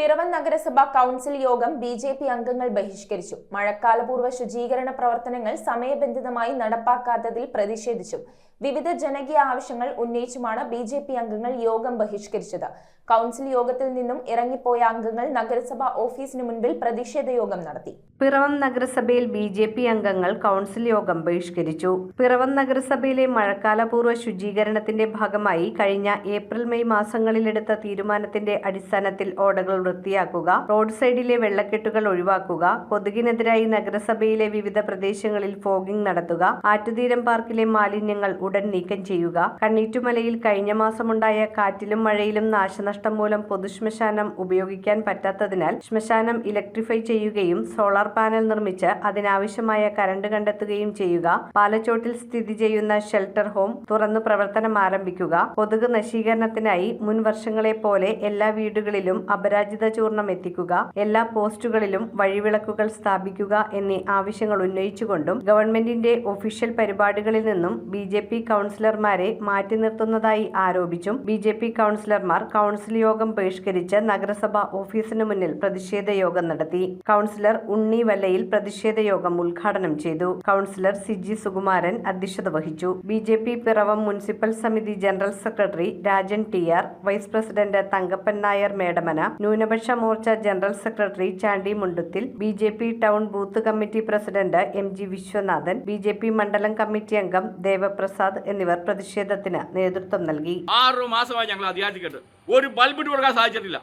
പിറവം നഗരസഭ കൗൺസിൽ യോഗം ബി.ജെ.പി. അംഗങ്ങൾ ബഹിഷ്കരിച്ചു. മഴക്കാലപൂർവ്വ ശുചീകരണ പ്രവർത്തനങ്ങൾ സമയബന്ധിതമായി നടപ്പാക്കാത്തതിൽ പ്രതിഷേധിച്ചും വിവിധ ജനകീയ ആവശ്യങ്ങൾ ഉന്നയിച്ചുമാണ് ബി.ജെ.പി. അംഗങ്ങൾ യോഗം ബഹിഷ്കരിച്ചത്. കൗൺസിൽ യോഗത്തിൽ നിന്നും ഇറങ്ങിപ്പോയ അംഗങ്ങൾ നഗരസഭ ഓഫീസിന് മുൻപിൽ പ്രതിഷേധ യോഗം നടത്തി. പിറവം നഗരസഭയിൽ ബി.ജെ.പി. അംഗങ്ങൾ കൗൺസിൽ യോഗം ബഹിഷ്കരിച്ചു. പിറവം നഗരസഭയിലെ മഴക്കാലപൂർവ്വ ശുചീകരണത്തിന്റെ ഭാഗമായി കഴിഞ്ഞ ഏപ്രിൽ-മെയ് മാസങ്ങളിലെടുത്ത തീരുമാനത്തിന്റെ അടിസ്ഥാനത്തിൽ ഓടകൾ വൃത്തിയാക്കുക, റോഡ് സൈഡിലെ വെള്ളക്കെട്ടുകൾ ഒഴിവാക്കുക, കൊതുകിനെതിരായി നഗരസഭയിലെ വിവിധ പ്രദേശങ്ങളിൽ ഫോഗിംഗ് നടത്തുക, ആറ്റുതീരം പാർക്കിലെ മാലിന്യങ്ങൾ ഉടൻ നീക്കം ചെയ്യുക, കണ്ണീറ്റുമലയിൽ കഴിഞ്ഞ മാസമുണ്ടായ കാറ്റിലും മഴയിലും നാശനഷ്ടം മൂലം പൊതുശ്മശാനം ഉപയോഗിക്കാൻ പറ്റാത്തതിനാൽ ശ്മശാനം ഇലക്ട്രിഫൈ ചെയ്യുകയും സോളാർ പാനൽ നിർമ്മിച്ച് അതിനാവശ്യമായ കരണ്ട് കണ്ടെത്തുകയും ചെയ്യുക, പാലച്ചോട്ടിൽ സ്ഥിതി ചെയ്യുന്ന ഷെൽട്ടർ ഹോം തുറന്നു പ്രവർത്തനം ആരംഭിക്കുക, കൊതുക് നശീകരണത്തിനായി മുൻ വർഷങ്ങളെ പോലെ എല്ലാ വീടുകളിലും അപരാജിത ചൂർണം എത്തിക്കുക, എല്ലാ പോസ്റ്റുകളിലും വഴിവിളക്കുകൾ സ്ഥാപിക്കുക എന്നീ ആവശ്യങ്ങൾ ഉന്നയിച്ചുകൊണ്ടും ഗവൺമെന്റിന്റെ ഒഫീഷ്യൽ പരിപാടികളിൽ നിന്നും ബി.ജെ.പി. കൗൺസിലർമാരെ മാറ്റി നിർത്തുന്നതായി ആരോപിച്ചും ബി.ജെ.പി. കൗൺസിലർമാർ കൗൺസിൽ യോഗം ബഹിഷ്കരിച്ച് നഗരസഭ ഓഫീസിന് മുന്നിൽ പ്രതിഷേധ യോഗം നടത്തി. കൗൺസിലർ ഉണ്ണി വല്ലയിൽ പ്രതിഷേധ യോഗം ഉദ്ഘാടനം ചെയ്തു. കൗൺസിലർ സിജി സുകുമാരൻ അധ്യക്ഷത വഹിച്ചു. ബി.ജെ.പി. പിറവം മുനിസിപ്പൽ സമിതി general secretary Rajan TR, vice president Thankappan Nair Medamana, ന്യൂനപക്ഷ മോർച്ച general secretary Chandy Munduthil, BJP. Town booth committee president MG. Viswanathan, BJP. മണ്ഡലം കമ്മിറ്റി അംഗം ദേവപ്രസാദ് എന്നിവർ പ്രതിഷേധത്തിന് നേതൃത്വം നൽകി. 6 മാസമായി ഞങ്ങൾ അധികാരത്തിലുണ്ട്. ഒരു ബൾബ് ഇട്ട് കൊടുക്കാൻ സാധിച്ചിട്ടില്ല.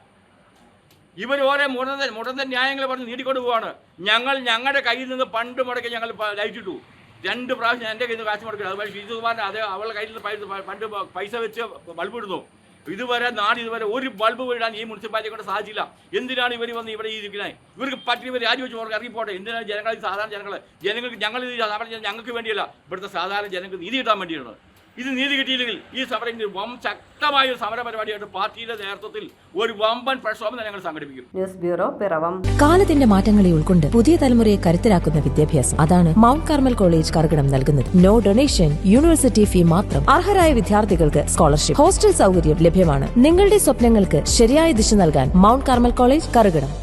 ഇവർ ഓരോ മുടന്ത ന്യായങ്ങൾ പറഞ്ഞ് നീട്ടിക്കൊണ്ട് പോവാണ്. ഞങ്ങളുടെ കയ്യിൽ നിന്ന് പണ്ട് മുടക്കി ഞങ്ങൾ ലൈറ്റ് ഇട്ടു. 2 പ്രാവശ്യം എൻ്റെ കയ്യിൽ നിന്ന് കാശ് മുടക്കി. അതുപോലെ ഷിജുകുമാറിന് അതേ അവളുടെ കയ്യിൽ നിന്ന് പണ്ട് പൈസ വെച്ച് ബൾബ് ഇടുന്നു. ഇതുവരെ ഒരു ബൾബ് ഇടാൻ ഈ മുനിസിപ്പാലിറ്റി കൊണ്ട് സാധിച്ചില്ല. എന്തിനാണ് ഇവർ വന്ന് ഇവിടെ ഇരിക്കുന്നത്? ഇവർക്ക് പറ്റിയവർ രാജിവെച്ച് ഇറങ്ങിപ്പോട്ടെ. എന്തിനാണ് സാധാരണ ഞങ്ങൾക്ക് വേണ്ടിയല്ല, ഇവിടുത്തെ സാധാരണ ജനങ്ങൾക്ക് നീതി കിട്ടാൻ വേണ്ടിയാണ്. ഇത് നീതി കിട്ടിയില്ലെങ്കിൽ ഈ സമരം ശക്തമായ ഒരു സമര പരിപാടിയായിട്ട് പാർട്ടിയുടെ നേതൃത്വത്തിൽ ഒരു വമ്പൻ പ്രക്ഷോഭം ഞങ്ങൾ സംഘടിപ്പിക്കും. News bureau, Piravom. കാലത്തിന്റെ മാറ്റങ്ങളെ ഉൾക്കൊണ്ട് പുതിയ തലമുറയെ കരുത്തരാക്കുന്ന വിദ്യാഭ്യാസം, അതാണ് മൗണ്ട് കാർമൽ കോളേജ് കറുകടം നൽകുന്നത്. നോ ഡൊണേഷൻ, യൂണിവേഴ്സിറ്റി ഫീ മാത്രം. അർഹരായ വിദ്യാർത്ഥികൾക്ക് സ്കോളർഷിപ്പ്, ഹോസ്റ്റൽ സൗകര്യം ലഭ്യമാണ്. നിങ്ങളുടെ സ്വപ്നങ്ങൾക്ക് ശരിയായ ദിശ നൽകാൻ മൗണ്ട് കാർമൽ കോളേജ് കറുകടം.